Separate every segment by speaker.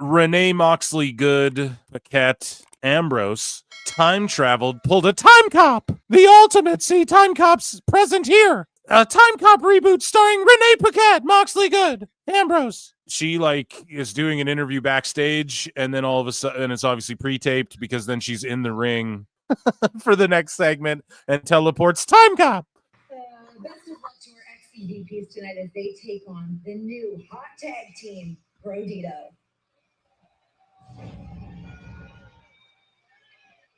Speaker 1: Rene Moxley Good, Paquette, Ambrose time traveled, pulled a time cop. The ultimate. See, time cops present here. A time cop reboot starring Rene Paquette, Moxley Good, Ambrose. She is doing an interview backstage, and then all of a sudden it's obviously pre-taped because then she's in the ring for the next segment and teleports time cop.
Speaker 2: Best of luck to our ex-EVPs tonight as they take on the new hot tag team, Brodito.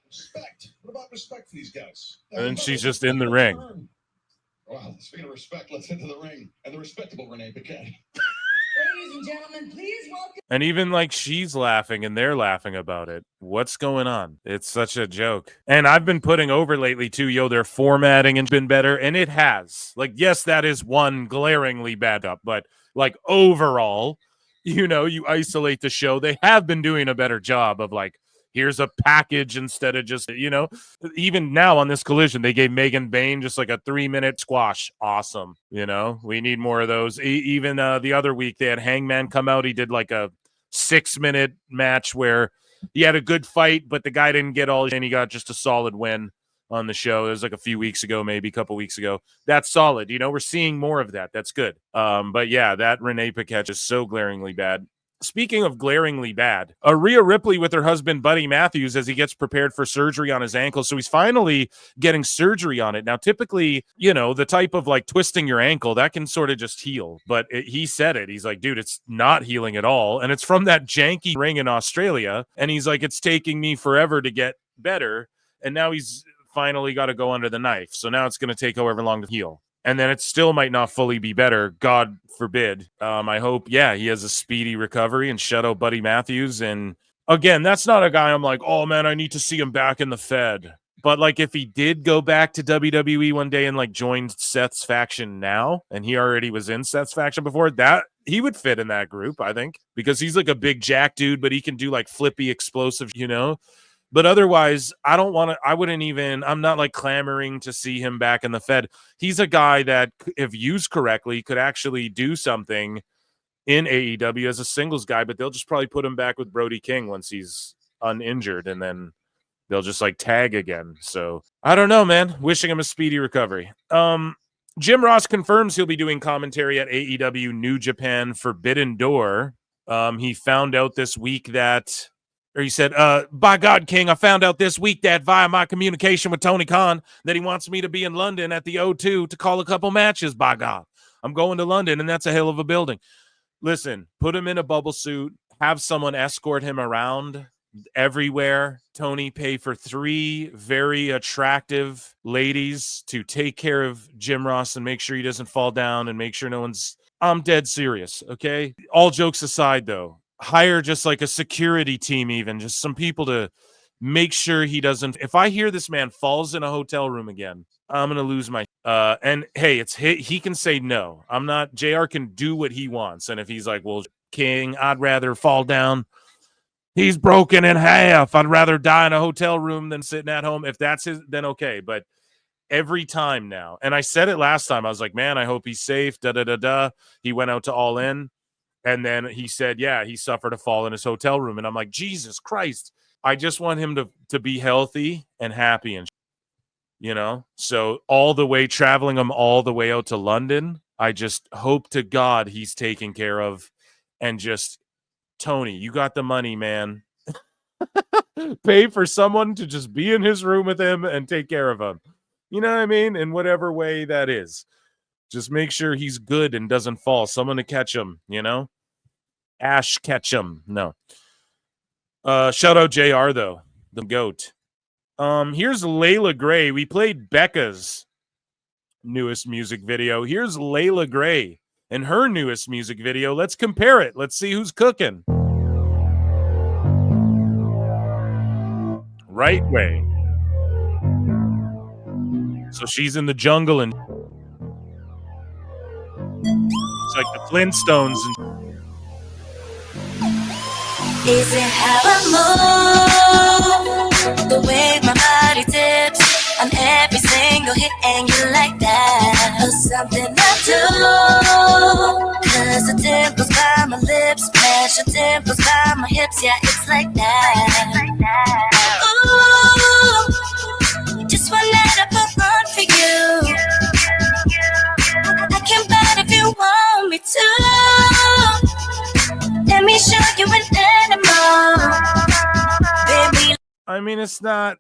Speaker 3: Respect. What about respect for these guys?
Speaker 1: And then she's just in the ring.
Speaker 3: Wow, speaking of respect, let's head to the ring and the respectable Rene Paquette.
Speaker 2: Ladies and gentlemen, please welcome.
Speaker 1: And even she's laughing and they're laughing about it. What's going on? It's such a joke. And I've been putting over lately too, their formatting has been better. And it has. Yes, that is one glaringly bad up. But overall, you isolate the show. They have been doing a better job of here's a package instead of just, even now on this Collision, they gave Megan Bain just a 3-minute squash. Awesome. We need more of those. Even the other week, they had Hangman come out. He did a 6-minute match where he had a good fight, but the guy didn't get all, and he got just a solid win on the show. It was a few weeks ago, maybe a couple weeks ago. That's solid. We're seeing more of that. That's good. But yeah, that Rene Paquette is so glaringly bad. Speaking of glaringly bad, Rhea Ripley with her husband, Buddy Matthews, as he gets prepared for surgery on his ankle. So he's finally getting surgery on it. Now, typically, the type of twisting your ankle, that can sort of just heal. But he said it. He's like, dude, it's not healing at all. And it's from that janky ring in Australia. And he's like, it's taking me forever to get better. And now he's finally got to go under the knife. So now it's going to take however long to heal. And then it still might not fully be better. God forbid. I hope, he has a speedy recovery and shut out Buddy Matthews. And again, that's not a guy I'm like, oh man, I need to see him back in the Fed. But if he did go back to WWE one day and joined Seth's faction now, and he already was in Seth's faction before, that he would fit in that group, I think, because he's a big jack dude, but he can do flippy explosive, But otherwise, I'm not clamoring to see him back in the Fed. He's a guy that, if used correctly, could actually do something in AEW as a singles guy, but they'll just probably put him back with Brody King once he's uninjured, and then they'll just tag again. So I don't know, man. Wishing him a speedy recovery. Jim Ross confirms he'll be doing commentary at AEW New Japan Forbidden Door. He found out this week that... Or he said, by God, King, I found out this week that via my communication with Tony Khan that he wants me to be in London at the O2 to call a couple matches. By God, I'm going to London, and that's a hell of a building. Listen, put him in a bubble suit, have someone escort him around everywhere. Tony, pay for 3 very attractive ladies to take care of Jim Ross and make sure he doesn't fall down and make sure no one's... I'm dead serious, okay? All jokes aside, though. Hire just a security team, even just some people to make sure he doesn't. If I hear this man falls in a hotel room again, I'm gonna lose my. And hey, he can say no. I'm not. JR can do what he wants, and if he's like, well, King, I'd rather fall down. He's broken in half. I'd rather die in a hotel room than sitting at home. If that's his, then okay. But every time now, and I said it last time, I was like, man, I hope he's safe. He went out to All In. And then he said, yeah, he suffered a fall in his hotel room. And I'm like, Jesus Christ. I just want him to be healthy and happy. And, so traveling him all the way out to London, I just hope to God he's taken care of. And just, Tony, you got the money, man. Pay for someone to just be in his room with him and take care of him. You know what I mean? In whatever way that is. Just make sure he's good and doesn't fall. Someone to catch him, Ash Ketchum. No. Shout out JR, though. The GOAT. Here's Leila Gray. We played Becca's newest music video. Here's Leila Gray and her newest music video. Let's compare it. Let's see who's cooking. Right way. So she's in the jungle and it's like the Flintstones.
Speaker 4: Is it how I move? The way my body tips on every single hit, and you like that? Or something I do? Cause the dimples by my lips, passion dimples by my hips. Yeah, it's like that. Ooh, just one night I put on for you. I can bet if you want me to. Let me show you an animal, baby.
Speaker 1: I mean, it's not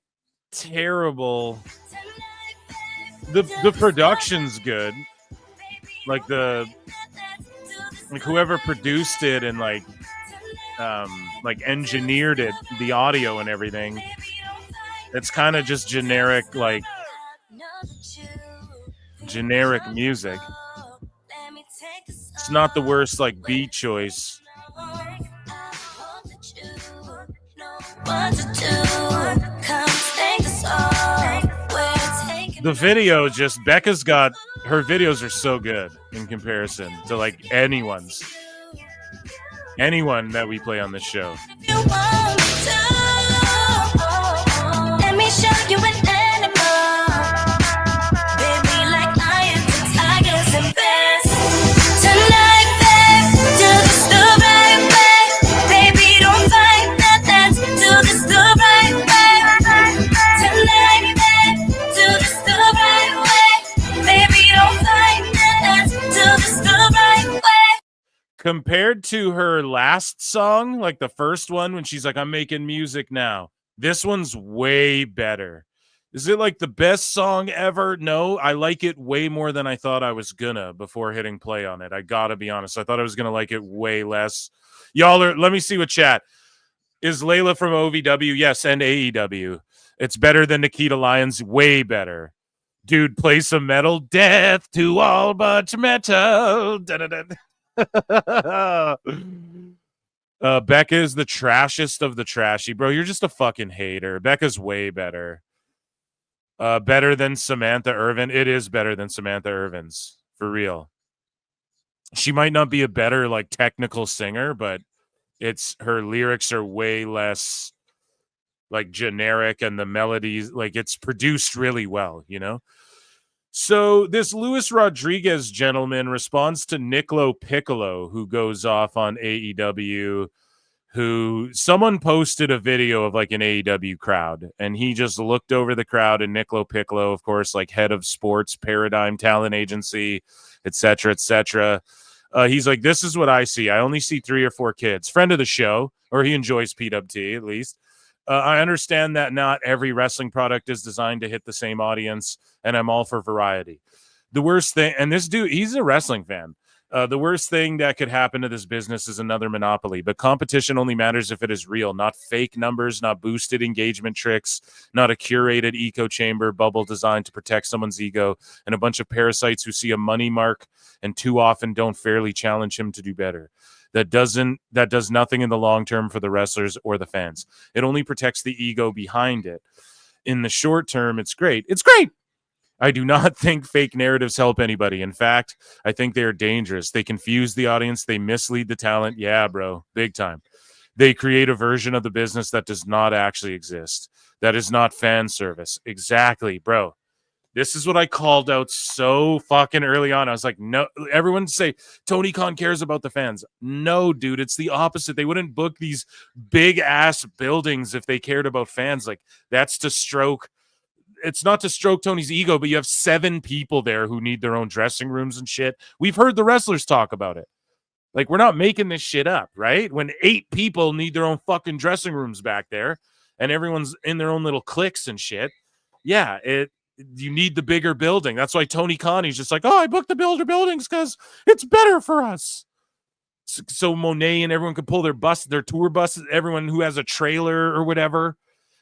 Speaker 1: terrible. The production's good. Like whoever produced it and like engineered it, the audio and everything. It's kind of just generic music. It's not the worst like beat choice. The video just Becca's got her videos are so good in comparison to like anyone that we play on this show.
Speaker 4: Let me show you an animal, baby, like lions and tigers and bears. Tonight, babe, do this the right way, baby, don't fight nothing. Do this the right way. Tonight, babe, do this the right way, baby, don't fight nothing. Do this the right way.
Speaker 1: Compared to her last song, like the first one when she's like, I'm making music now, this one's way better. Is it like the best song ever? No, I like it way more than I thought I was gonna before hitting play on it. I gotta be honest. I thought I was gonna like it way less. Y'all are, let me see what chat. Is Leila from OVW? Yes, and AEW. It's better than Nikita Lyons, way better. Dude, play some metal. Death to all but metal. Da-da-da. Becca is the trashiest of the trashy, bro. You're just a fucking hater. Becca's way better. Better than Samantha Irvin. It is better than Samantha Irvin's, for real. She might not be a better like technical singer, but it's her lyrics are way less like generic, and the melodies, like it's produced really well, you know. So this Luis Rodriguez gentleman responds to LoPiccolo, who goes off on AEW, who someone posted a video of like an AEW crowd, and he just looked over the crowd, and LoPiccolo, of course, like head of sports, Paradigm Talent Agency, etc., etc. He's like, this is what I see. I only see 3 or 4 kids. Friend of the show, or he enjoys PWT at least. I understand that not every wrestling product is designed to hit the same audience, and I'm all for variety. The worst thing, and this dude, he's a wrestling fan. The worst thing that could happen to this business is another monopoly, but competition only matters if it is real, not fake numbers, not boosted engagement tricks, not a curated echo chamber bubble designed to protect someone's ego, and a bunch of parasites who see a money mark and too often don't fairly challenge him to do better. That does nothing in the long term for the wrestlers or the fans. It only protects the ego behind it. In the short term, it's great. It's great. I do not think fake narratives help anybody. In fact, I think they are dangerous. They confuse the audience. They mislead the talent. Yeah, bro, big time. They create a version of the business that does not actually exist. That is not fan service. Exactly, bro. This is what I called out so fucking early on. I was like, no, everyone say Tony Khan cares about the fans. No, dude, it's the opposite. They wouldn't book these big ass buildings if they cared about fans. Like, that's to stroke. It's not to stroke Tony's ego, but you have 7 people there who need their own dressing rooms and shit. We've heard the wrestlers talk about it. Like, we're not making this shit up, right? When 8 people need their own fucking dressing rooms back there and everyone's in their own little cliques and shit. Yeah, you need the bigger building. That's why Tony Khan, he's just like, oh, I booked the builder buildings because it's better for us. So Monet and everyone could pull their tour buses, everyone who has a trailer or whatever.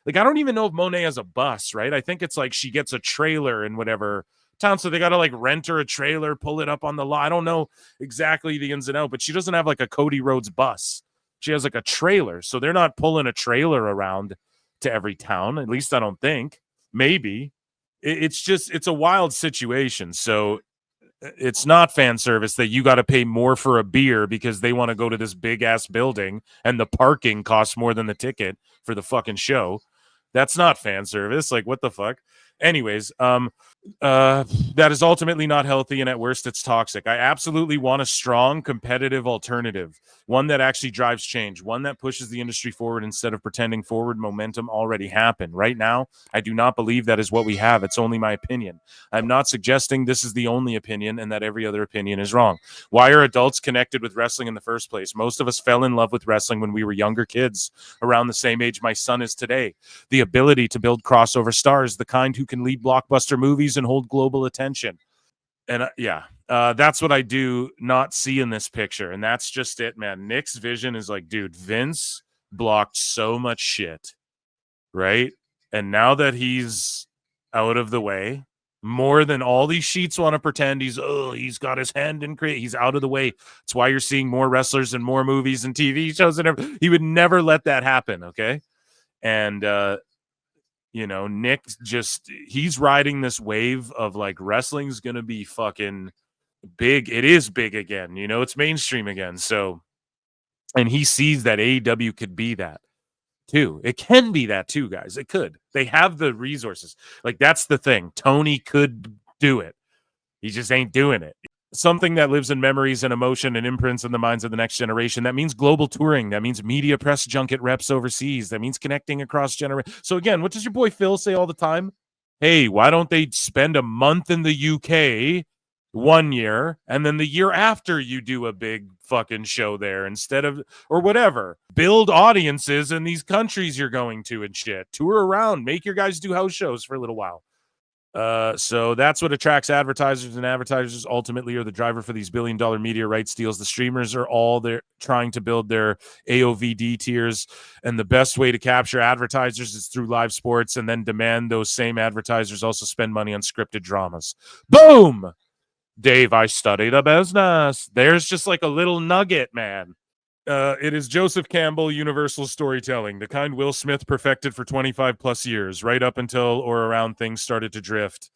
Speaker 1: Like, I don't even know if Monet has a bus, right? I think it's like she gets a trailer in whatever town. So they got to like rent her a trailer, pull it up on the lot. I don't know exactly the ins and outs, but she doesn't have like a Cody Rhodes bus. She has like a trailer. So they're not pulling a trailer around to every town. At least I don't think. Maybe. It's a wild situation. So it's not fan service that you got to pay more for a beer because they want to go to this big ass building and the parking costs more than the ticket for the fucking show. That's not fan service. Like, what the fuck? Anyways, That is ultimately not healthy, and at worst, it's toxic. I absolutely want a strong, competitive alternative, one that actually drives change, one that pushes the industry forward instead of pretending forward momentum already happened. Right now, I do not believe that is what we have. It's only my opinion. I'm not suggesting this is the only opinion and that every other opinion is wrong. Why are adults connected with wrestling in the first place? Most of us fell in love with wrestling when we were younger kids, around the same age my son is today. The ability to build crossover stars, the kind who can lead blockbuster movies and hold global attention. And that's what I do not see in this picture. And that's just it, man. Nick's vision is like, dude, Vince blocked so much shit, right? And now that he's out of the way, more than all these sheets want to pretend he's got his hand in create. He's out of the way. That's why you're seeing more wrestlers and more movies and TV shows and everything. He would never let that happen, okay? And Nick he's riding this wave of like wrestling's gonna be fucking big. It is big again, it's mainstream again. So, and he sees that AEW could be that too. It can be that too, guys. It could. They have the resources. Like, that's the thing. Tony could do it. He just ain't doing it. Something that lives in memories and emotion and imprints in the minds of the next generation. That means global touring. That means media press junket reps overseas. That means connecting across generations. So again, what does your boy Phil say all the time? Hey, why don't they spend a month in the UK 1 year and then the year after you do a big fucking show there instead of, or whatever. Build audiences in these countries you're going to and shit. Tour around. Make your guys do house shows for a little while. So that's what attracts advertisers, and advertisers ultimately are the driver for these billion-dollar media rights deals. The streamers are all they're trying to build their AOVD tiers, and the best way to capture advertisers is through live sports, and then demand those same advertisers also spend money on scripted dramas. Boom! Dave, I study the business. There's just like a little nugget, man. It is Joseph Campbell, Universal Storytelling, the kind Will Smith perfected for 25 plus years, right up until or around things started to drift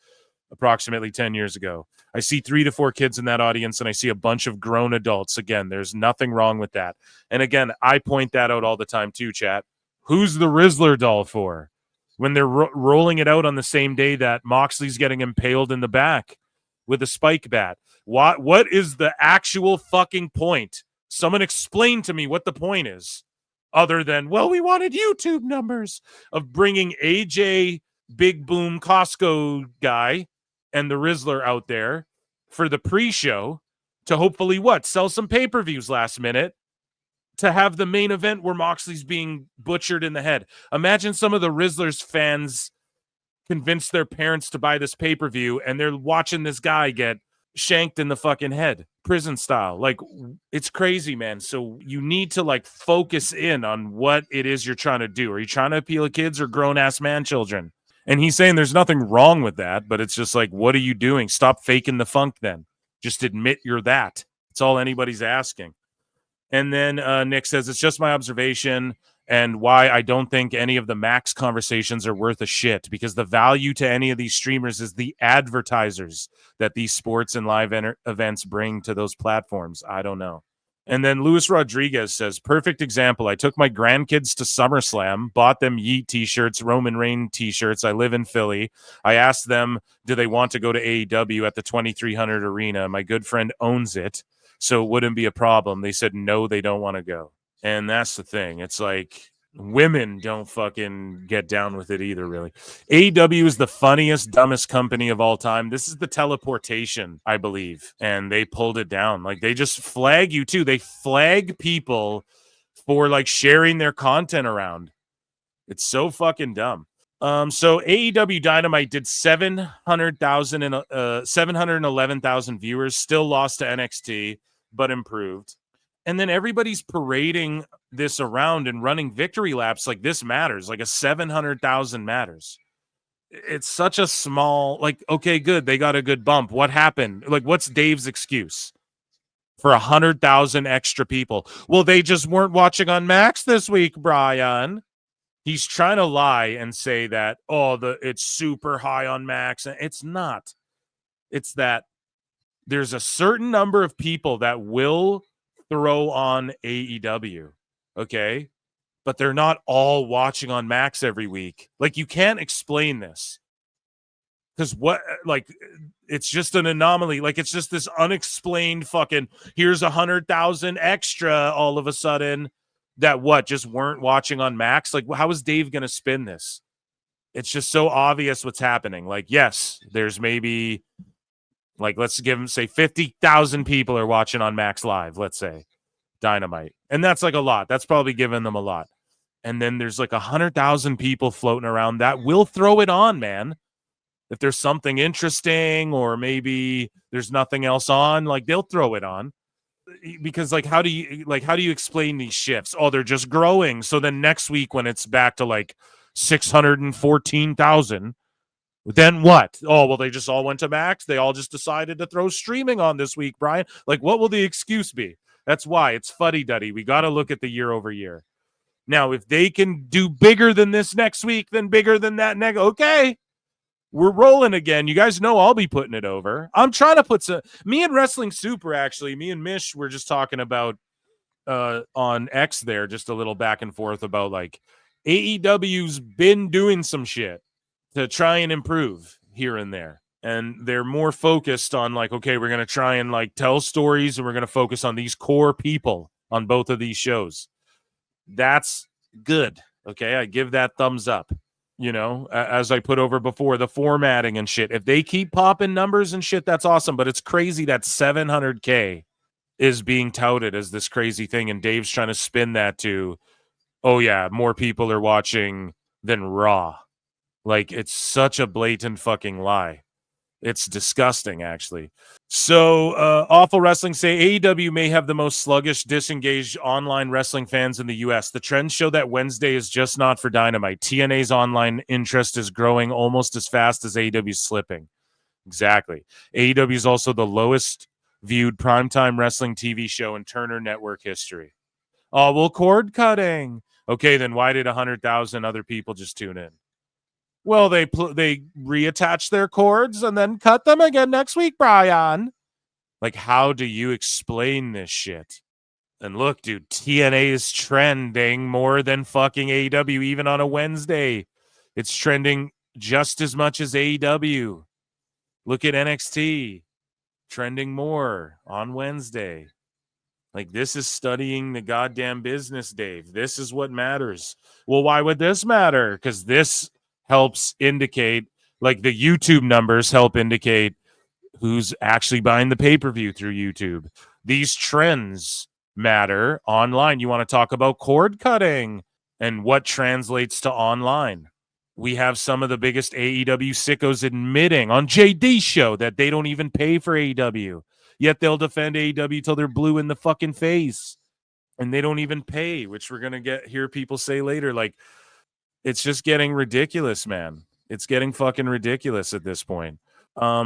Speaker 1: approximately 10 years ago. I see 3 to 4 kids in that audience, and I see a bunch of grown adults. Again, there's nothing wrong with that. And again, I point that out all the time too, chat. Who's the Rizzler doll for? When they're rolling it out on the same day that Moxley's getting impaled in the back with a spike bat. What is the actual fucking point? Someone explain to me what the point is, other than, well, we wanted YouTube numbers, of bringing AJ Big Boom Costco guy and the Rizzler out there for the pre-show to hopefully sell some pay-per-views last minute to have the main event where Moxley's being butchered in the head. Imagine some of the Rizzler's fans convince their parents to buy this pay-per-view and they're watching this guy get shanked in the fucking head, prison style. Like, it's crazy, man. So you need to like focus in on what it is you're trying to do. Are you trying to appeal to kids or grown-ass man children? And he's saying there's nothing wrong with that, but it's just like, what are you doing? Stop faking the funk then. Just admit you're that. That's all anybody's asking. And then Nick says, it's just my observation and why I don't think any of the Max conversations are worth a shit, because the value to any of these streamers is the advertisers that these sports and live events bring to those platforms. I don't know. And then Luis Rodriguez says, perfect example. I took my grandkids to SummerSlam, bought them Yeet t-shirts, Roman Reigns t-shirts. I live in Philly. I asked them, do they want to go to AEW at the 2300 Arena? My good friend owns it, so it wouldn't be a problem. They said, no, they don't want to go. And that's the thing. It's like, women don't fucking get down with it either, really. AEW is the funniest, dumbest company of all time. This is the teleportation, I believe. And they pulled it down. Like, they just flag you too. They flag people for like sharing their content around. It's so fucking dumb. So AEW Dynamite did 700,000 and 711,000 viewers, still lost to NXT, but improved. And then everybody's parading this around and running victory laps like this matters, like a 700,000 matters. It's such a small, like, okay, good. They got a good bump. What happened? Like, what's Dave's excuse for 100,000 extra people? Well, they just weren't watching on Max this week, Brian. He's trying to lie and say that, it's super high on Max. It's not. It's that there's a certain number of people that will throw on AEW, okay? But they're not all watching on Max every week. Like, you can't explain this. Because what, like, it's just an anomaly. Like, it's just this unexplained fucking, here's 100,000 extra all of a sudden that just weren't watching on Max. Like, how is Dave going to spin this? It's just so obvious what's happening. Like, yes, there's maybe, like, let's give him, say, 50,000 people are watching on Max Live, let's say, Dynamite. And that's like a lot. That's probably giving them a lot. And then there's like 100,000 people floating around that will throw it on, man. If there's something interesting or maybe there's nothing else on, like, they'll throw it on. Because, like, how do you explain these shifts? Oh, they're just growing. So then next week when it's back to like 614,000, then what? Oh, well, they just all went to Max. They all just decided to throw streaming on this week, Brian. Like, what will the excuse be? That's why it's fuddy-duddy. We got to look at the year over year. Now, if they can do bigger than this next week, then bigger than that next, okay. We're rolling again. You guys know I'll be putting it over. I'm trying to put some. Me and Wrestling Super, actually, me and Mish were just talking about on X there, just a little back and forth about, like, AEW's been doing some shit to try and improve here and there. And they're more focused on, like, okay, we're going to try and, like, tell stories, and we're going to focus on these core people on both of these shows. That's good. Okay, I give that thumbs up. You know, as I put over before, the formatting and shit. If they keep popping numbers and shit, that's awesome. But it's crazy that 700K is being touted as this crazy thing. And Dave's trying to spin that to, oh, yeah, more people are watching than Raw. Like, it's such a blatant fucking lie. It's disgusting, actually. So, Awful Wrestling say AEW may have the most sluggish, disengaged online wrestling fans in the U.S. The trends show that Wednesday is just not for Dynamite. TNA's online interest is growing almost as fast as AEW's slipping. Exactly. AEW is also the lowest viewed primetime wrestling TV show in Turner Network history. Oh, well, cord cutting. Okay, then why did 100,000 other people just tune in? Well, they reattach their cords and then cut them again next week, Brian. Like, how do you explain this shit? And look, dude, TNA is trending more than fucking AEW, even on a Wednesday. It's trending just as much as AEW. Look at NXT, trending more on Wednesday. Like, this is studying the goddamn business, Dave. This is what matters. Well, why would this matter? Because this helps indicate, like, the YouTube numbers help indicate who's actually buying the pay-per-view through YouTube. These trends matter online. You want to talk about cord cutting and what translates to online. We have some of the biggest AEW sickos admitting on JD's show that they don't even pay for AEW, yet they'll defend AEW till they're blue in the fucking face, and they don't even pay, which we're going to hear people say later. Like, it's just getting ridiculous, man. It's getting fucking ridiculous at this point.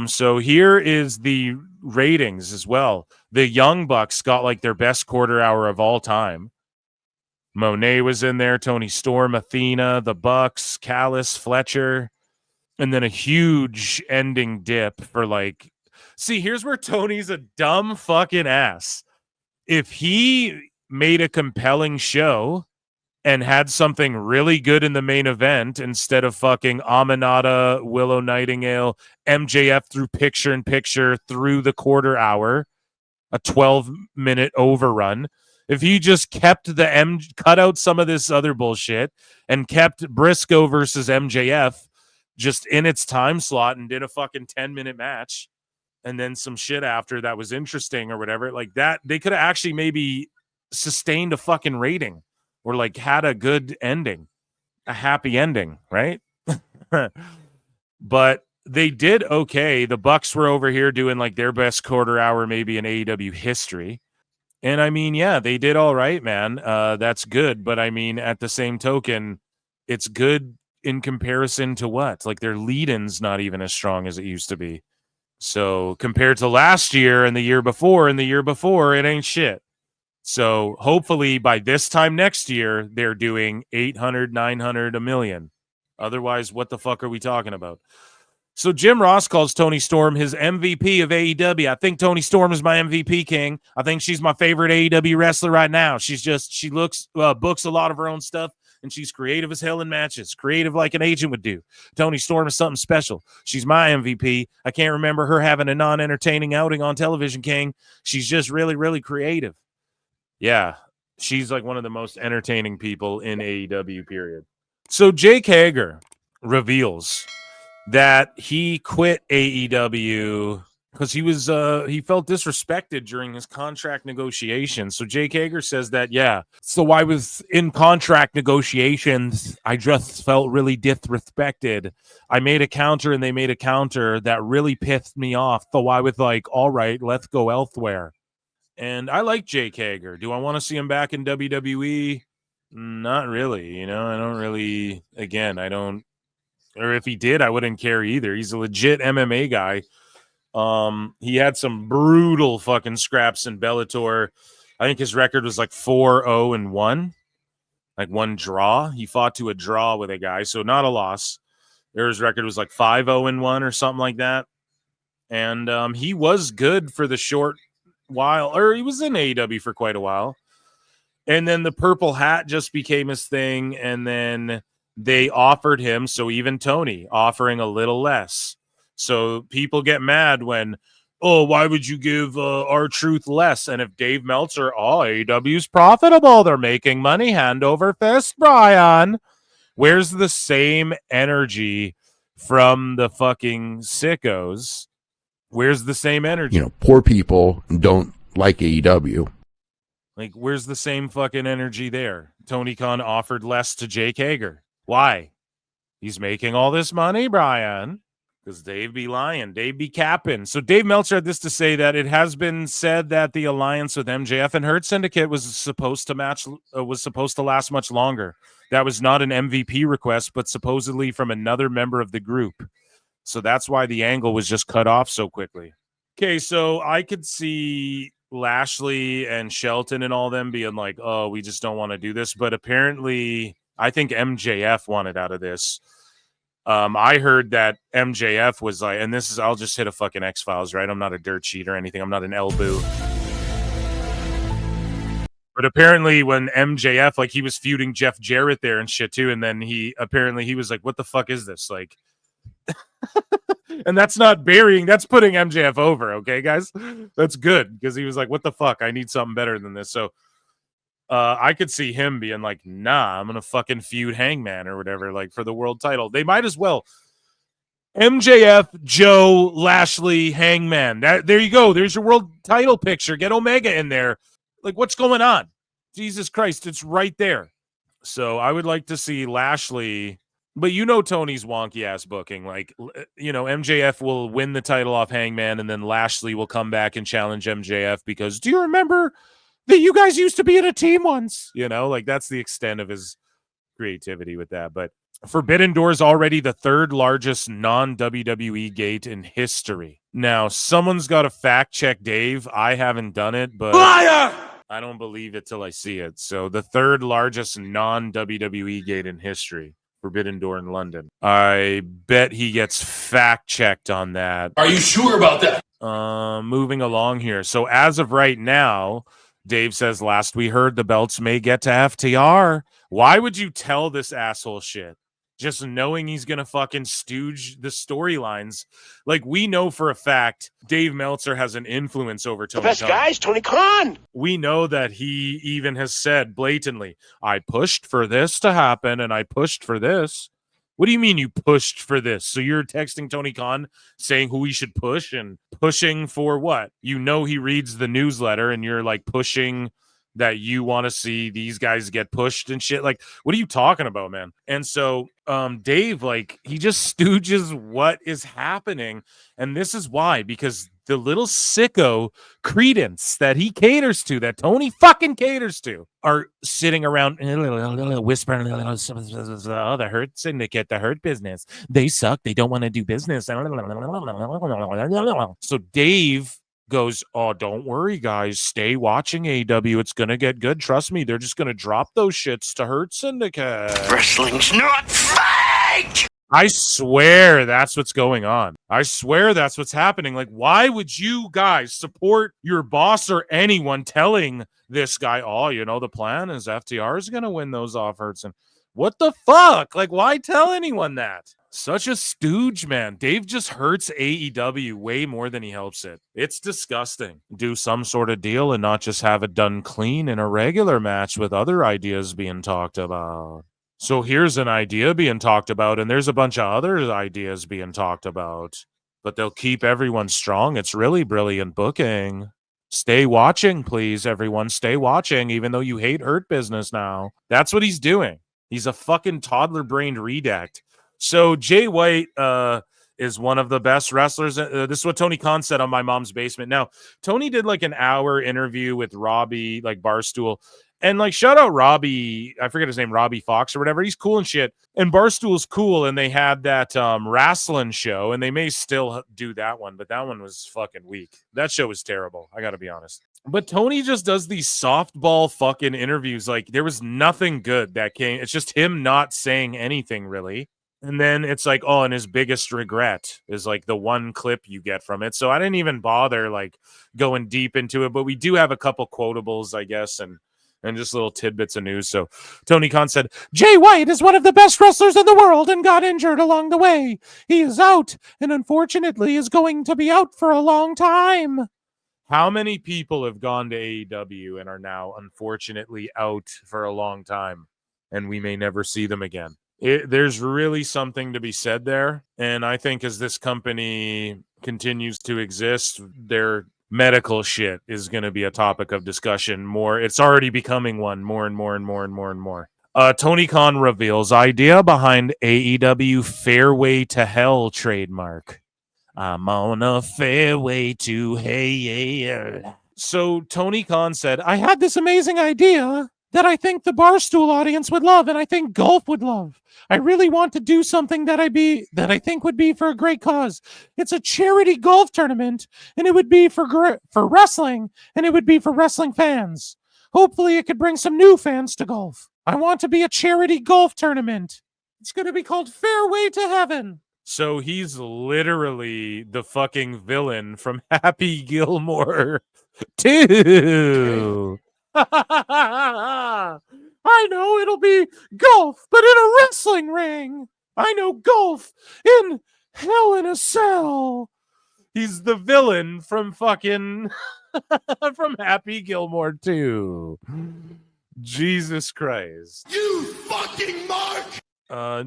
Speaker 1: So here is the ratings as well. The Young Bucks got, like, their best quarter hour of all time. Monet was in there, Toni Storm, Athena, the Bucks, Callis, Fletcher, and then a huge ending dip for, like, see, here's where Tony's a dumb fucking ass. If he made a compelling show and had something really good in the main event instead of fucking Aminata, Willow Nightingale, MJF through picture-in-picture through the quarter hour, a 12-minute overrun, if he just kept cut out some of this other bullshit and kept Briscoe versus MJF just in its time slot and did a fucking 10-minute match and then some shit after that was interesting or whatever, like that, they could have actually maybe sustained a fucking rating or, like, had a good ending, a happy ending, right? But they did okay. The Bucks were over here doing, like, their best quarter hour maybe in AEW history. And I mean, yeah, they did all right, man. That's good. But I mean, at the same token, it's good in comparison to what? Like, their lead-in's not even as strong as it used to be. So compared to last year and the year before, it ain't shit. So hopefully by this time next year, they're doing 800, 900, a million. Otherwise, what the fuck are we talking about? So Jim Ross calls Toni Storm his MVP of AEW. I think Toni Storm is my MVP, King. I think she's my favorite AEW wrestler right now. She books a lot of her own stuff. and she's creative as hell in matches, creative like an agent would do. Toni Storm is something special. She's my MVP. I can't remember her having a non-entertaining outing on television, King. She's just really, really creative. Yeah, she's like one of the most entertaining people in AEW, period. So Jake Hager reveals that he quit AEW because he felt disrespected during his contract negotiations. So Jake Hager says that, yeah, so I was in contract negotiations. I just felt really disrespected. I made a counter and they made a counter that really pissed me off. So I was like, all right, let's go elsewhere. And I like Jake Hager. Do I want to see him back in WWE? Not really. You know, I don't really, again, I don't, or if he did, I wouldn't care either. He's a legit MMA guy. He had some brutal fucking scraps in Bellator. I think his record was like 4-0-1, like one draw. He fought to a draw with a guy, so not a loss. His record was like 5-0-1 or something like that. And he was good for the short while, or he was in AEW for quite a while. And then the purple hat just became his thing, and then they offered him, so even Toni offering a little less. So people get mad when, oh, why would you give R-Truth less? And if Dave Meltzer, AEW's profitable, they're making money hand over fist, Brian. Where's the same energy from the fucking sickos? Where's the same energy?
Speaker 5: You know, poor people don't like AEW.
Speaker 1: Like, where's the same fucking energy there? Tony Khan offered less to Jake Hager. Why? He's making all this money, Brian. Because Dave be lying. Dave be capping. So Dave Meltzer had this to say, that it has been said that the alliance with MJF and Hurt Syndicate was supposed to last much longer. That was not an MVP request, but supposedly from another member of the group. So that's why the angle was just cut off so quickly. Okay, so I could see Lashley and Shelton and all them being like, oh, we just don't want to do this. But apparently, I think MJF wanted out of this. I heard that MJF was like, and this is, I'll just hit a fucking X-Files, right? I'm not a dirt sheet or anything. I'm not an Elboo. But apparently when MJF, like, he was feuding Jeff Jarrett there and shit too. And then he was like, what the fuck is this? Like, and that's not burying, that's putting MJF over. Okay, guys, that's good. Because he was like, what the fuck? I need something better than this. So I could see him being like, nah, I'm going to fucking feud Hangman or whatever, like, for the world title. They might as well. MJF, Joe, Lashley, Hangman. There you go. There's your world title picture. Get Omega in there. Like, what's going on? Jesus Christ, it's right there. So I would like to see Lashley, but you know Tony's wonky ass booking. Like, you know, MJF will win the title off Hangman, and then Lashley will come back and challenge MJF because, do you remember that you guys used to be in a team once? You know, like, that's the extent of his creativity with that. But Forbidden Door is already the third largest non-WWE gate in history. Now, someone's got to fact check Dave. I haven't done it, but liar! I don't believe it till I see it. So the third largest non-WWE gate in history, Forbidden Door in London. I bet he gets fact checked on that.
Speaker 3: Are you sure about that?
Speaker 1: Moving along here. So as of right now, Dave says, last we heard, the belts may get to FTR. Why would you tell this asshole shit? Just knowing he's going to fucking stooge the storylines. Like, we know for a fact Dave Meltzer has an influence over Tony Khan.
Speaker 6: The best guy's Tony Khan.
Speaker 1: We know that he even has said blatantly, I pushed for this to happen and I pushed for this. What do you mean you pushed for this? So you're texting Tony Khan saying who he should push, and pushing for what? You know he reads the newsletter and you're like pushing that you want to see these guys get pushed and shit. Like, what are you talking about, man? And so Dave, like, he just stooges what is happening. And this is why, because the little sicko credence that he caters to, that Tony fucking caters to, are sitting around whispering, oh, the Hurt Syndicate, the Hurt Business, they suck, they don't want to do business. So Dave goes, oh, don't worry, guys, stay watching AEW, it's gonna get good, trust me, they're just gonna drop those shits to Hurt Syndicate.
Speaker 6: Wrestling's not fake!
Speaker 1: I swear that's what's going on. I swear that's what's happening. Like, why would you guys support your boss or anyone telling this guy, oh, you know, the plan is FTR is gonna win those off Hurt Syndicate? What the fuck? Like, why tell anyone that? Such a stooge, man. Dave just hurts AEW way more than he helps it. It's disgusting. Do some sort of deal and not just have it done clean in a regular match with other ideas being talked about. So here's an idea being talked about, and there's a bunch of other ideas being talked about. But they'll keep everyone strong. It's really brilliant booking. Stay watching, please, everyone. Stay watching, even though you hate Hurt Business now. That's what he's doing. He's a fucking toddler-brained redact. So Jay White is one of the best wrestlers. This is what Tony Khan said on My Mom's Basement. Now, Tony did like an hour interview with Robbie, like Barstool. And like, shout out Robbie, I forget his name, Robbie Fox or whatever. He's cool and shit. And Barstool's cool. And they had that wrestling show, and they may still do that one, but that one was fucking weak. That show was terrible. I got to be honest. But Tony just does these softball fucking interviews. Like, there was nothing good that came. It's just him not saying anything really. And then it's like, oh, and his biggest regret is like the one clip you get from it. So I didn't even bother like going deep into it, but we do have a couple quotables, I guess, and just little tidbits of news. So Tony Khan said, Jay White is one of the best wrestlers in the world and got injured along the way. He is out and unfortunately is going to be out for a long time. How many people have gone to AEW and are now unfortunately out for a long time, and we may never see them again? There's really something to be said there. And I think as this company continues to exist, their medical shit is going to be a topic of discussion more. It's already becoming one more and more and more and more and more. Tony Khan reveals idea behind AEW Fairway to Hell trademark. I'm on a fairway to hell. So Tony Khan said, I had this amazing idea that I think the Barstool audience would love, and I think golf would love. I really want to do something that I think would be for a great cause. It's a charity golf tournament, and it would be for wrestling, and it would be for wrestling fans. Hopefully, it could bring some new fans to golf. I want to be a charity golf tournament. It's going to be called Fairway to Heaven. So he's literally the fucking villain from Happy Gilmore 2. I know it'll be golf, but in a wrestling ring. I know golf in Hell in a Cell. He's the villain from fucking from Happy Gilmore 2. Jesus Christ.
Speaker 3: You fucking mark!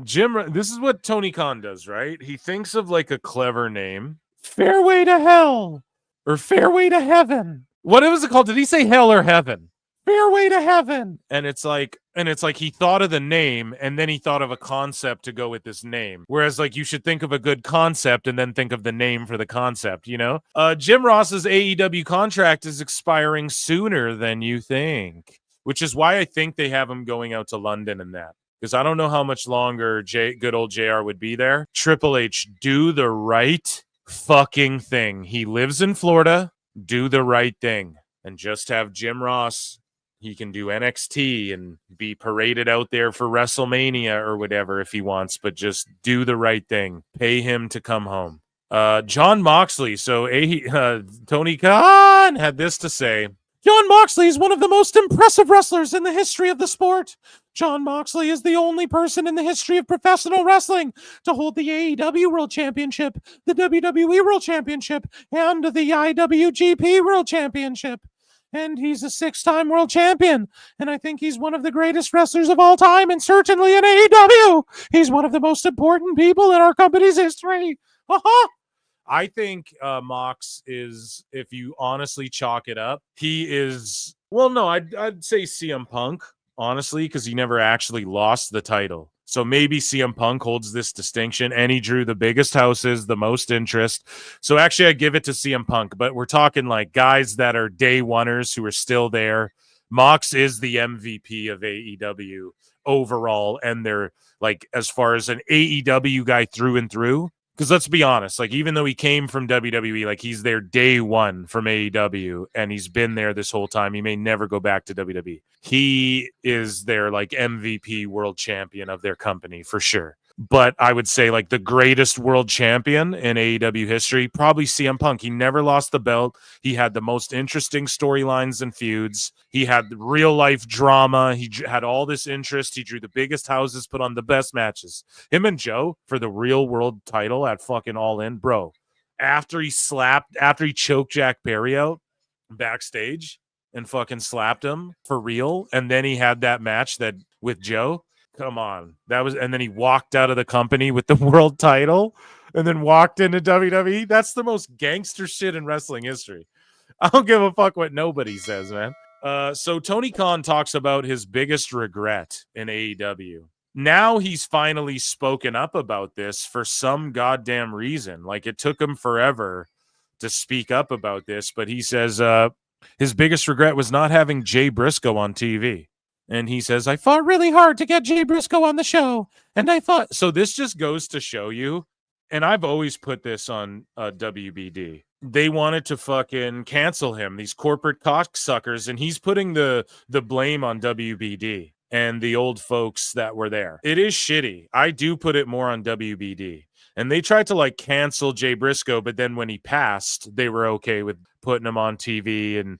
Speaker 1: Jim, this is what Tony Khan does, right? He thinks of like a clever name. Fairway to Hell or Fairway to Heaven. What was it called? Did he say hell or heaven? Fairway to Heaven. And it's like he thought of the name and then he thought of a concept to go with this name. Whereas like you should think of a good concept and then think of the name for the concept, you know? Jim Ross's AEW contract is expiring sooner than you think, which is why I think they have him going out to London and that. Because I don't know how much longer good old JR would be there. Triple H, do the right fucking thing. He lives in Florida. Do the right thing. And just have Jim Ross. He can do NXT and be paraded out there for WrestleMania or whatever if he wants, but just do the right thing. Pay him to come home. John Moxley. So Tony Khan had this to say. John Moxley is one of the most impressive wrestlers in the history of the sport. John Moxley is the only person in the history of professional wrestling to hold the AEW World Championship, the WWE World Championship, and the IWGP World Championship. And he's a 6-time world champion. And I think he's one of the greatest wrestlers of all time, and certainly in AEW. He's one of the most important people in our company's history. I think Mox is, if you honestly chalk it up, he is, well, no, I'd say CM Punk, honestly, because he never actually lost the title. So maybe CM Punk holds this distinction, and he drew the biggest houses, the most interest. So actually, I give it to CM Punk, but we're talking like guys that are day oneers who are still there. Mox is the MVP of AEW overall, and they're like, as far as an AEW guy through and through. Because let's be honest, like even though he came from WWE, like he's there day one from AEW, and he's been there this whole time. He may never go back to WWE. He is their like MVP world champion of their company for sure. But I would say like the greatest world champion in AEW history, probably CM Punk. He never lost the belt. He had the most interesting storylines and feuds. He had real life drama. He had all this interest. He drew the biggest houses, put on the best matches. Him and Joe for the real world title at fucking All In, bro. After he choked Jack Perry out backstage and fucking slapped him for real, and then he had that match that with Joe. Come on. And then he walked out of the company with the world title and then walked into WWE. That's the most gangster shit in wrestling history. I don't give a fuck what nobody says, man. So Tony Khan talks about his biggest regret in AEW. Now he's finally spoken up about this for some goddamn reason. Like, it took him forever to speak up about this, but he says his biggest regret was not having Jay Briscoe on TV. And he says, I fought really hard to get Jay Briscoe on the show. And I thought, so this just goes to show you, and I've always put this on WBD. They wanted to fucking cancel him, these corporate cocksuckers, and he's putting the blame on WBD and the old folks that were there. It is shitty. I do put it more on WBD. And they tried to like cancel Jay Briscoe, but then when he passed, they were okay with putting him on TV and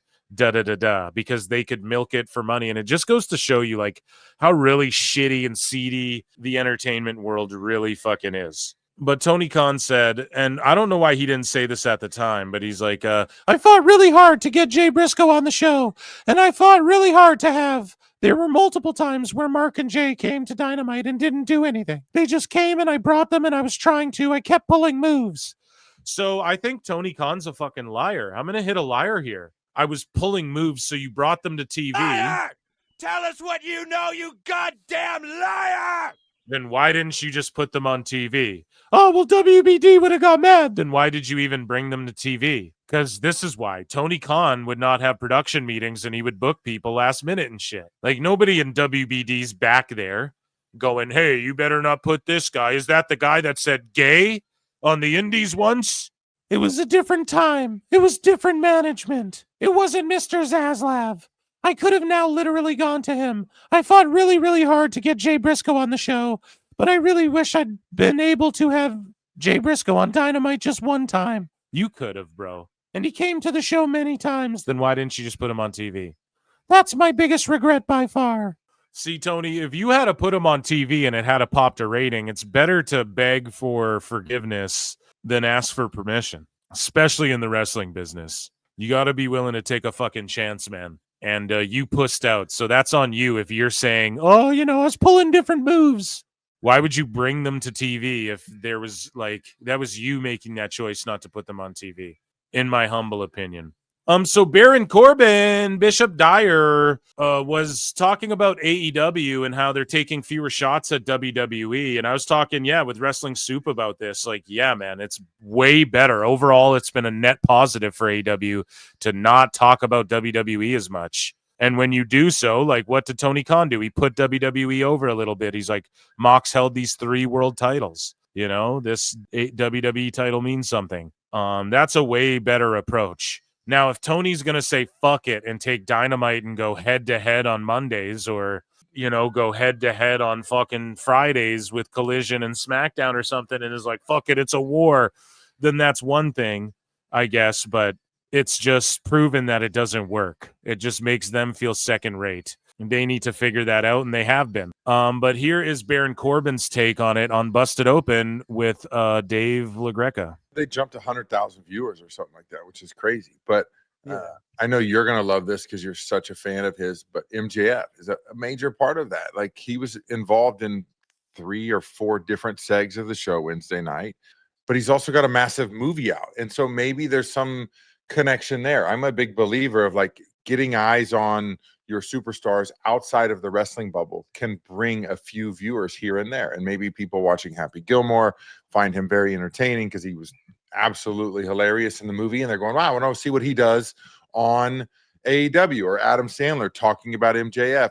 Speaker 1: because they could milk it for money. And it just goes to show you like how really shitty and seedy the entertainment world really fucking is. But Tony Khan said, and I don't know why he didn't say this at the time, but he's like, I fought really hard to get Jay Briscoe on the show, and I fought really hard to have. There were multiple times where Mark and Jay came to Dynamite and didn't do anything. They just came and I brought them and I was trying to. I kept pulling moves. So I think Tony Khan's a fucking liar. I'm going to hit a liar here. I was pulling moves, so you brought them to TV.
Speaker 6: Liar! Tell us what you know, you goddamn liar!
Speaker 1: Then why didn't you just put them on TV? Oh, well, WBD would have got mad. Then why did you even bring them to TV? Because this is why. Tony Khan would not have production meetings and he would book people last minute and shit. Like, nobody in WBD's back there going, hey, you better not put this guy. Is that the guy that said gay on the indies once? It was a different time. It was different management. It wasn't Mr. Zaslav. I could have now literally gone to him. I fought really, really hard to get Jay Briscoe on the show, but I really wish I'd been able to have Jay Briscoe on Dynamite just one time. You could have, bro. And he came to the show many times. Then why didn't you just put him on TV? That's my biggest regret by far. See, Tony, if you had to put him on TV and it had a popped a rating, it's better to beg for forgiveness than ask for permission, especially in the wrestling business. You got to be willing to take a fucking chance, man. And you pussed out. So that's on you if you're saying, oh, you know, I was pulling different moves. Why would you bring them to TV if there was like, that was you making that choice not to put them on TV, in my humble opinion. So Baron Corbin, Bishop Dyer, was talking about AEW and how they're taking fewer shots at WWE. And I was talking, with Wrestling Soup about this. Like, yeah, man, it's way better. Overall, it's been a net positive for AEW to not talk about WWE as much. And when you do so, like, what did Tony Khan do? He put WWE over a little bit. He's like, Mox held these 3 world titles. You know, this WWE title means something. That's a way better approach. Now, if Tony's going to say fuck it and take Dynamite and go head-to-head on Mondays or, you know, go head-to-head on fucking Fridays with Collision and SmackDown or something and is like, fuck it, it's a war, then that's one thing, I guess, but it's just proven that it doesn't work. It just makes them feel second-rate. And they need to figure that out, and they have been. But here is Baron Corbin's take on it on Busted Open with Dave LaGreca.
Speaker 7: They jumped 100,000 viewers or something like that, which is crazy. But I know you're going to love this because you're such a fan of his, but MJF is a major part of that. Like, he was involved in 3 or 4 different segs of the show Wednesday night, but he's also got a massive movie out. And so maybe there's some connection there. I'm a big believer of like getting eyes on your superstars outside of the wrestling bubble can bring a few viewers here and there. And maybe people watching Happy Gilmore find him very entertaining because he was absolutely hilarious in the movie. And they're going, wow, I want to see what he does on AEW, or Adam Sandler talking about MJF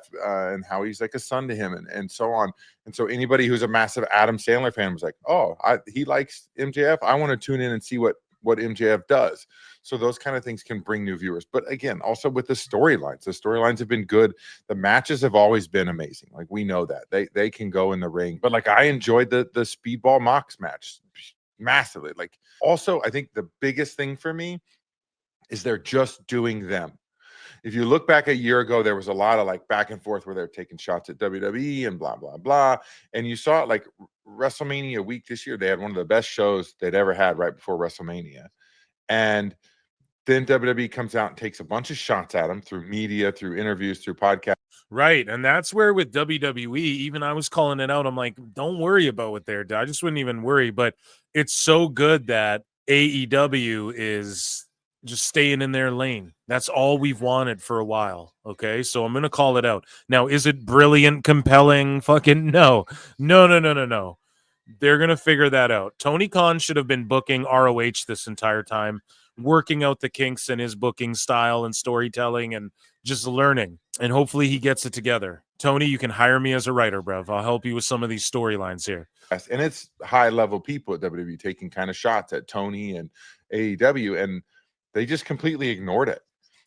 Speaker 7: and how he's like a son to him and so on. And so anybody who's a massive Adam Sandler fan was like, oh, he likes MJF. I want to tune in and see what what MJF does. So those kind of things can bring new viewers. But again, also with the storylines have been good. The matches have always been amazing. Like, we know that they can go in the ring. But like, I enjoyed the Speedball Mox match massively. Like, also, I think the biggest thing for me is they're just doing them. If you look back a year ago, there was a lot of like back and forth where they're taking shots at WWE and blah, blah, blah. And you saw it like WrestleMania week this year. They had one of the best shows they'd ever had right before WrestleMania. And then WWE comes out and takes a bunch of shots at them through media, through interviews, through podcasts.
Speaker 1: Right. And that's where with WWE, even I was calling it out. I'm like, don't worry about what they're doing. I just wouldn't even worry. But it's so good that AEW is just staying in their lane. That's all we've wanted for a while. Okay. So I'm going to call it out. Now, is it brilliant, compelling? Fucking no. No. They're going to figure that out. Tony Khan should have been booking ROH this entire time, working out the kinks in his booking style and storytelling and just learning. And hopefully he gets it together. Tony, you can hire me as a writer, bruv. I'll help you with some of these storylines here.
Speaker 7: And it's high level people at WWE taking kind of shots at Tony and AEW, and they just completely ignored it.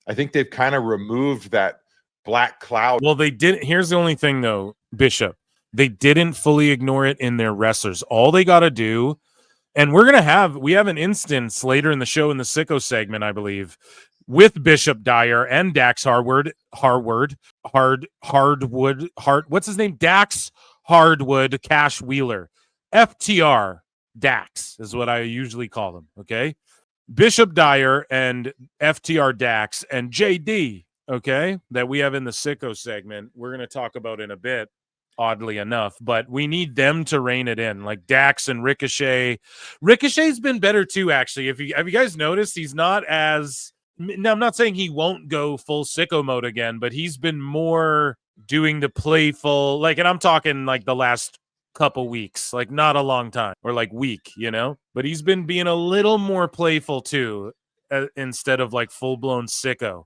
Speaker 7: I think they've kind of removed that black cloud.
Speaker 1: Well, they didn't. Here's the only thing, though, Bishop. They didn't fully ignore it in their wrestlers. All they got to do, and we have an instance later in the show in the Sicko segment, I believe, with Bishop Dyer and Dax Hardwood, what's his name? Dax Hardwood, Cash Wheeler, FTR Dax is what I usually call them. Okay. Bishop Dyer and FTR Dax and JD, okay, that we have in the Sicko segment, we're going to talk about in a bit, oddly enough, but we need them to rein it in, like Dax and Ricochet. Ricochet's been better too, actually. Have you guys noticed he's not as... Now, I'm not saying he won't go full Sicko mode again, but he's been more doing the playful, like, and I'm talking like the last couple weeks, like not a long time, or like week, but he's been being a little more playful too, instead of like full-blown Sicko.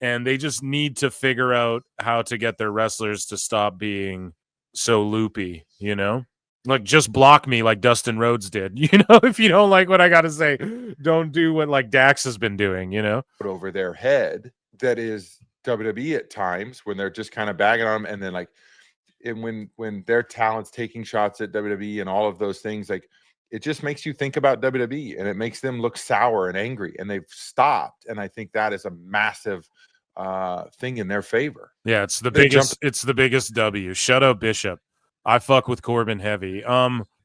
Speaker 1: And they just need to figure out how to get their wrestlers to stop being so loopy, like just block me like Dustin Rhodes did, if you don't like what I gotta say, don't do what like Dax has been doing,
Speaker 7: over their head that is WWE at times when they're just kind of bagging on them, and then like, and when their talent's taking shots at WWE and all of those things, like, it just makes you think about WWE, and it makes them look sour and angry, and they've stopped. And I think that is a massive thing in their favor.
Speaker 1: Yeah, it's the biggest W. Shut up, Bishop. I fuck with Corbin heavy.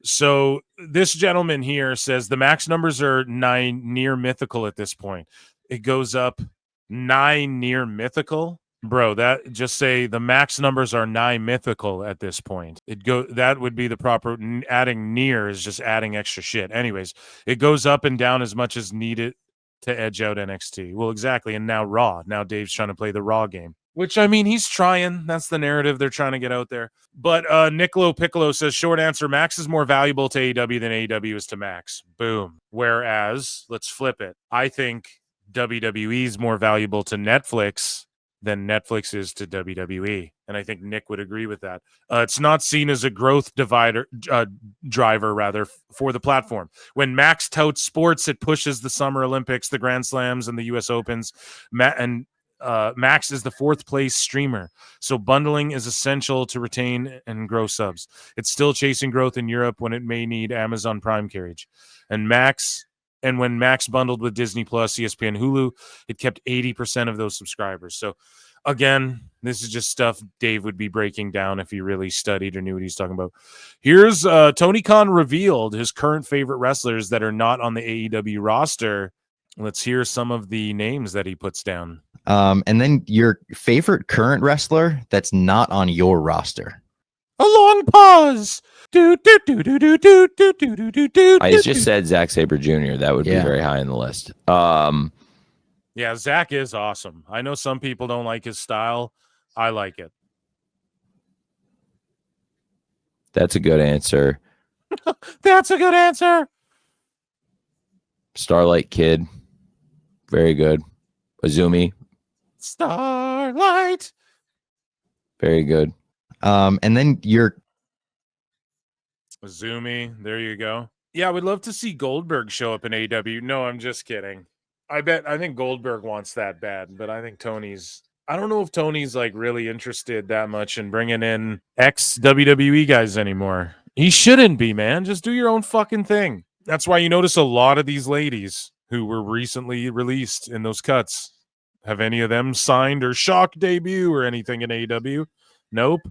Speaker 1: So this gentleman here says the max numbers are 9 near mythical at this point. It goes up 9 near mythical. Bro, that just say the max numbers are 9 mythical at this point. That would be the proper adding near is just adding extra shit. Anyways, it goes up and down as much as needed to edge out NXT. Well, exactly. And now Raw. Now Dave's trying to play the Raw game, which, I mean, he's trying. That's the narrative they're trying to get out there. But LoPiccolo says, short answer, Max is more valuable to AEW than AEW is to Max. Boom. Whereas, let's flip it. I think WWE is more valuable to Netflix than Netflix is to WWE. And I think Nick would agree with that. It's not seen as a growth driver, for the platform. When Max touts sports, it pushes the Summer Olympics, the Grand Slams, and the U.S. Opens. Max is the 4th place streamer. So bundling is essential to retain and grow subs. It's still chasing growth in Europe when it may need Amazon Prime carriage. And when Max bundled with Disney Plus, ESPN, Hulu, it kept 80% of those subscribers. So again, this is just stuff Dave would be breaking down if he really studied or knew what he's talking about. Here's Tony Khan revealed his current favorite wrestlers that are not on the AEW roster. Let's hear some of the names that he puts down.
Speaker 8: And then your favorite current wrestler that's not on your roster.
Speaker 1: A long pause.
Speaker 9: I just said Zack Sabre Jr. That would be very high on the list.
Speaker 1: Yeah, Zach is awesome. I know some people don't like his style. I like it.
Speaker 9: That's a good answer.
Speaker 1: That's a good answer.
Speaker 9: Starlight Kid. Very good. Azumi.
Speaker 1: Starlight.
Speaker 9: Very good.
Speaker 8: And then your
Speaker 1: Azumi. There you go. Yeah, I would love to see Goldberg show up in AEW. No, I'm just kidding. I think Goldberg wants that bad, but I think I don't know if Tony's like really interested that much in bringing in ex WWE guys anymore. He shouldn't be, man. Just do your own fucking thing. That's why you notice a lot of these ladies who were recently released in those cuts. Have any of them signed or shock debut or anything in AEW? Nope.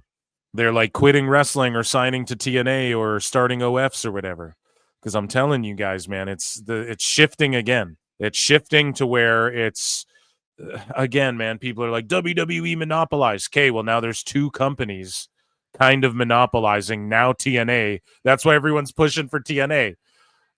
Speaker 1: They're like quitting wrestling or signing to TNA or starting OFs or whatever. Because I'm telling you guys, man, it's shifting again. It's shifting to where it's again, man. People are like WWE monopolized. Okay, well now there's two companies kind of monopolizing now TNA. That's why everyone's pushing for TNA,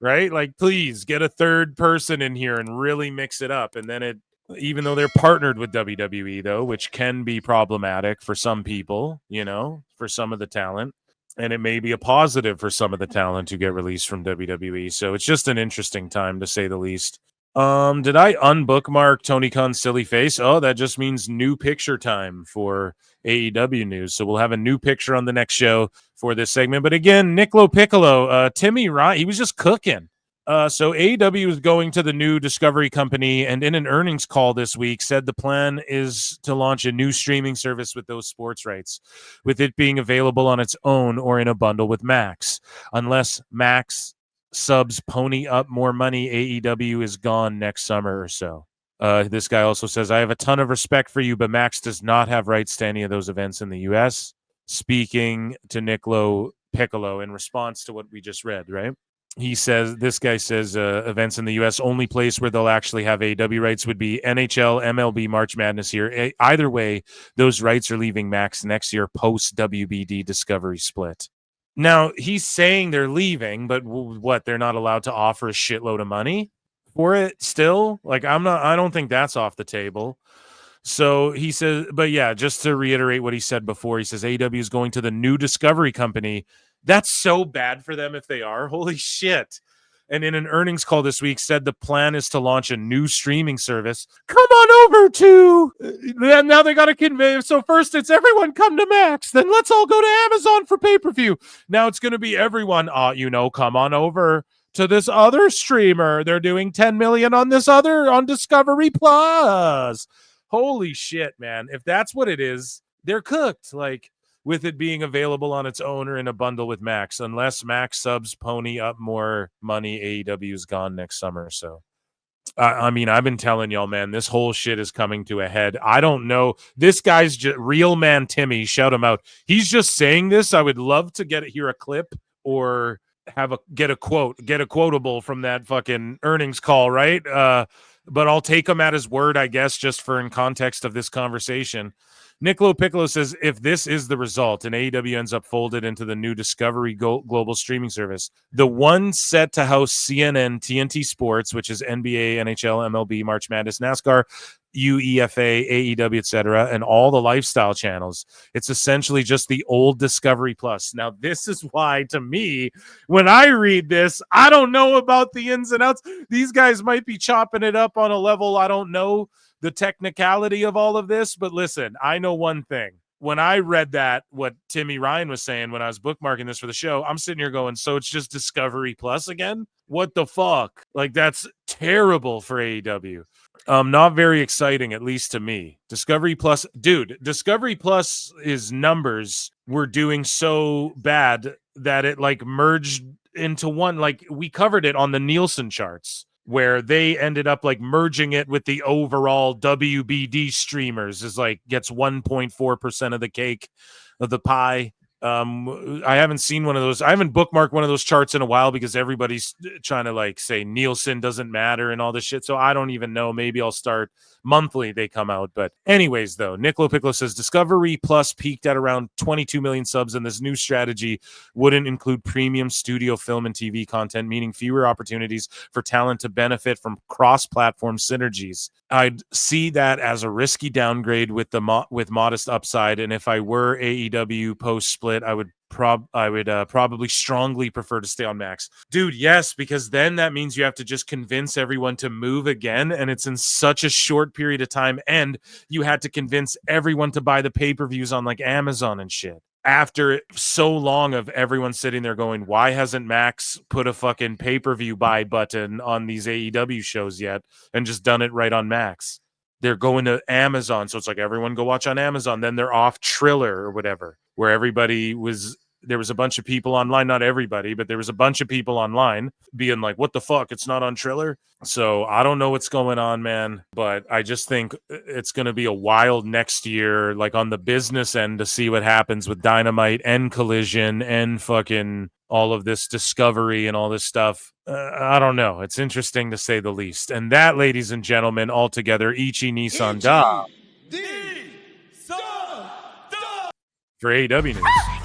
Speaker 1: right? Like, please get a third person in here and really mix it up. And then even though they're partnered with WWE though, which can be problematic for some people, for some of the talent. And it may be a positive for some of the talent to get released from WWE. So it's just an interesting time to say the least. Did I unbookmark Tony Khan's silly face? Oh, that just means new picture time for AEW news. So we'll have a new picture on the next show for this segment. But again, LoPiccolo, Timmy Ryan, he was just cooking. So AEW is going to the new Discovery company, and in an earnings call this week said the plan is to launch a new streaming service with those sports rights, with it being available on its own or in a bundle with Max. Unless Max subs pony up more money, AEW is gone next summer or so. This guy also says, I have a ton of respect for you, but Max does not have rights to any of those events in the U.S. Speaking to LoPiccolo in response to what we just read, right? This guy says events in the U.S. only place where they'll actually have AEW rights would be NHL, MLB, March Madness here. Either way, those rights are leaving Max next year post WBD Discovery split. Now, he's saying they're leaving, but what? They're not allowed to offer a shitload of money for it still? Like, I don't think that's off the table. So he says, but yeah, just to reiterate what he said before, he says AEW is going to the new Discovery company. That's so bad for them if they are. Holy shit. And in an earnings call this week said the plan is to launch a new streaming service. Come on over to now they got to convey. So first it's everyone come to Max. Then let's all go to Amazon for pay-per-view. Now it's going to be everyone, come on over to this other streamer. They're doing 10 million on Discovery Plus. Holy shit, man. If that's what it is, they're cooked. Like, with it being available on its own or in a bundle with Max. Unless Max subs pony up more money, AEW is gone next summer. So, I've been telling y'all, man, this whole shit is coming to a head. I don't know. This guy's real man Timmy, shout him out. He's just saying this. I would love to hear a clip or get a quotable from that fucking earnings call, right? But I'll take him at his word, I guess, just for in context of this conversation. LoPiccolo says, if this is the result and AEW ends up folded into the new Discovery global streaming service, the one set to house CNN, TNT Sports, which is NBA, NHL, MLB, March Madness, NASCAR, UEFA, AEW, etc., and all the lifestyle channels, it's essentially just the old Discovery Plus. Now, this is why, to me, when I read this, I don't know about the ins and outs. These guys might be chopping it up on a level I don't know the technicality of all of this, but listen, I know one thing. When I read what Timmy Ryan was saying when I was bookmarking this for the show, I'm sitting here going, so it's just Discovery Plus again? What the fuck? Like, that's terrible for AEW. Not very exciting, at least to me. Discovery Plus, dude, Discovery Plus's numbers were doing so bad that it like merged into one. Like, we covered it on the Nielsen charts, where they ended up like merging it with the overall WBD streamers is like gets 1.4% of the cake of the pie. I haven't seen one of those. I haven't bookmarked one of those charts in a while because everybody's trying to like say Nielsen doesn't matter and all this shit. So I don't even know. Maybe I'll start monthly. They come out. But anyways, though, LoPiccolo says Discovery Plus peaked at around 22 million subs, and this new strategy wouldn't include premium studio film and TV content, meaning fewer opportunities for talent to benefit from cross-platform synergies. I'd see that as a risky downgrade with modest upside, and if I were AEW post-split, I would probably strongly prefer to stay on Max. Dude, yes, because then that means you have to just convince everyone to move again, and it's in such a short period of time, and you had to convince everyone to buy the pay-per-views on like Amazon and shit. after so long of everyone sitting there going, why hasn't Max put a fucking pay-per-view buy button on these AEW shows yet and just done it right on Max? They're going to Amazon. So it's like, everyone go watch on Amazon. Then they're off Triller or whatever, where there was a bunch of people online, not everybody, but there was a bunch of people online being like, what the fuck? It's not on Triller. So I don't know what's going on, man, but I just think it's going to be a wild next year, like on the business end, to see what happens with Dynamite and Collision and fucking all of this Discovery and all this stuff. I don't know. It's interesting to say the least. And that, ladies and gentlemen, altogether, Ichi Nissan Da for AEW News.